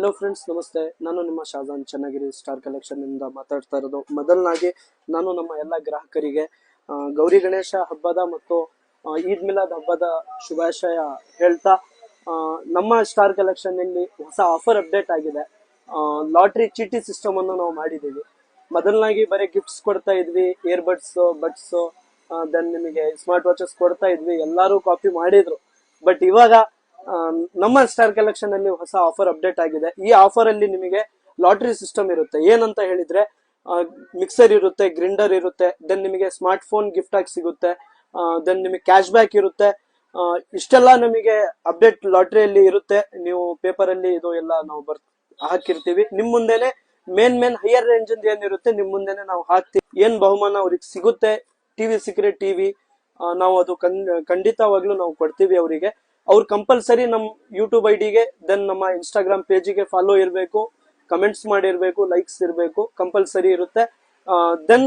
Hello friends, ನಮಸ್ತೆ. ನಾನು ನಿಮ್ಮ ಶಾಜಾನ್ ಚನ್ನಗಿರಿ ಸ್ಟಾರ್ ಕಲೆಕ್ಷನ್ ಇಂದ ಮಾತಾಡ್ತಾ ಇರೋದು. ಮೊದಲನಾಗಿ ನಾನು ನಮ್ಮ ಎಲ್ಲ ಗ್ರಾಹಕರಿಗೆ ಗೌರಿ ಗಣೇಶ ಹಬ್ಬದ ಮತ್ತು ಈದ್ ಮಿಲಾದ್ ಹಬ್ಬದ ಶುಭಾಶಯ ಹೇಳ್ತಾ, ನಮ್ಮ ಸ್ಟಾರ್ ಕಲೆಕ್ಷನ್ ನಲ್ಲಿ ಹೊಸ ಆಫರ್ ಅಪ್ಡೇಟ್ ಆಗಿದೆ. ಲಾಟ್ರಿ ಚೀಟಿ ಸಿಸ್ಟಮ್ ಅನ್ನು ನಾವು ಮಾಡಿದ್ದೀವಿ. ಮೊದಲನಾಗಿ ಬರೀ ಗಿಫ್ಟ್ಸ್ ಕೊಡ್ತಾ ಇದ್ವಿ, ಇಯರ್ಬಡ್ಸ್, ಬಡ್ಸ್, ದೆನ್ ನಿಮಗೆ ಸ್ಮಾರ್ಟ್ ವಾಚಸ್ ಕೊಡ್ತಾ ಇದ್ವಿ. ಎಲ್ಲರೂ ಕಾಪಿ ಮಾಡಿದ್ರು. ಬಟ್ ಇವಾಗ ನಮ್ಮ ಸ್ಟಾರ್ ಕಲೆಕ್ಷನ್ ಅಲ್ಲಿ ಹೊಸ ಆಫರ್ ಅಪ್ಡೇಟ್ ಆಗಿದೆ. ಈ ಆಫರ್ ಅಲ್ಲಿ ನಿಮಗೆ ಲಾಟ್ರಿ ಸಿಸ್ಟಮ್ ಇರುತ್ತೆ. ಏನಂತ ಹೇಳಿದ್ರೆ, ಮಿಕ್ಸರ್ ಇರುತ್ತೆ, ಗ್ರಿಂಡರ್ ಇರುತ್ತೆ, ದೆನ್ ನಿಮಗೆ ಸ್ಮಾರ್ಟ್ ಫೋನ್ ಗಿಫ್ಟ್ ಆಗಿ ಸಿಗುತ್ತೆ, ದೆನ್ ನಿಮಗೆ ಕ್ಯಾಶ್ ಬ್ಯಾಕ್ ಇರುತ್ತೆ. ಇಷ್ಟೆಲ್ಲ ನಮಗೆ ಅಪ್ಡೇಟ್ ಲಾಟ್ರಿಯಲ್ಲಿ ಇರುತ್ತೆ. ನೀವು ಪೇಪರ್ ಅಲ್ಲಿ ಇದು ಎಲ್ಲ ನಾವು ಹಾಕಿರ್ತೀವಿ. ನಿಮ್ ಮುಂದೆನೆ ಮೇನ್ ಹೈಯರ್ ರೇಂಜ್ ಏನಿರುತ್ತೆ ನಿಮ್ ಮುಂದೆನೆ ನಾವು ಹಾಕ್ತಿವಿ. ಏನ್ ಬಹುಮಾನ ಅವ್ರಿಗೆ ಸಿಗುತ್ತೆ, ಟಿವಿ ಸಿಕ್ಕರೆ ಟಿವಿ, ನಾವು ಅದು ಖಂಡಿತವಾಗ್ಲೂ ನಾವು ಕೊಡ್ತೀವಿ ಅವರಿಗೆ. ಅವ್ರು ಕಂಪಲ್ಸರಿ ನಮ್ ಯೂಟ್ಯೂಬ್ ಐಡಿಗೆ, ದೆನ್ ನಮ್ಮ ಇನ್ಸ್ಟಾಗ್ರಾಮ್ ಪೇಜಿಗೆ ಫಾಲೋ ಇರಬೇಕು, ಕಮೆಂಟ್ಸ್ ಮಾಡಿರ್ಬೇಕು, ಲೈಕ್ಸ್ ಇರಬೇಕು, ಕಂಪಲ್ಸರಿ ಇರುತ್ತೆ. ದೆನ್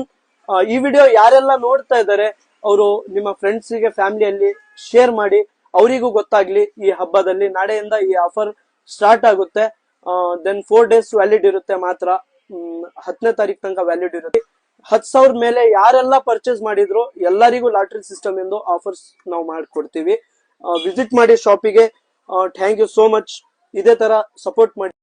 ಈ ವಿಡಿಯೋ ಯಾರೆಲ್ಲ ನೋಡ್ತಾ ಇದ್ದಾರೆ ಅವರು ನಿಮ್ಮ ಫ್ರೆಂಡ್ಸಿಗೆ, ಫ್ಯಾಮಿಲಿಯಲ್ಲಿ ಶೇರ್ ಮಾಡಿ, ಅವರಿಗೂ ಗೊತ್ತಾಗ್ಲಿ. ಈ ಹಬ್ಬದಲ್ಲಿ ನಾಳೆಯಿಂದ ಈ ಆಫರ್ ಸ್ಟಾರ್ಟ್ ಆಗುತ್ತೆ. ದೆನ್ 4 days ವ್ಯಾಲಿಡ್ ಇರುತ್ತೆ ಮಾತ್ರ. 10ನೇ ತಾರೀಕು ತನಕ ವ್ಯಾಲಿಡ್ ಇರುತ್ತೆ. 10,000 ಮೇಲೆ ಯಾರೆಲ್ಲ ಪರ್ಚೇಸ್ ಮಾಡಿದ್ರು ಎಲ್ಲರಿಗೂ ಲಾಟ್ರಿ ಸಿಸ್ಟಮ್ ಎಂದು ಆಫರ್ಸ್ ನಾವು ಮಾಡ್ಕೊಡ್ತೀವಿ. ವಿಸಿಟ್ ಮಾಡಿ ಶಾಪಿಗೆ. Thank you so much. ಇದೇ ತರ ಸಪೋರ್ಟ್ ಮಾಡಿ.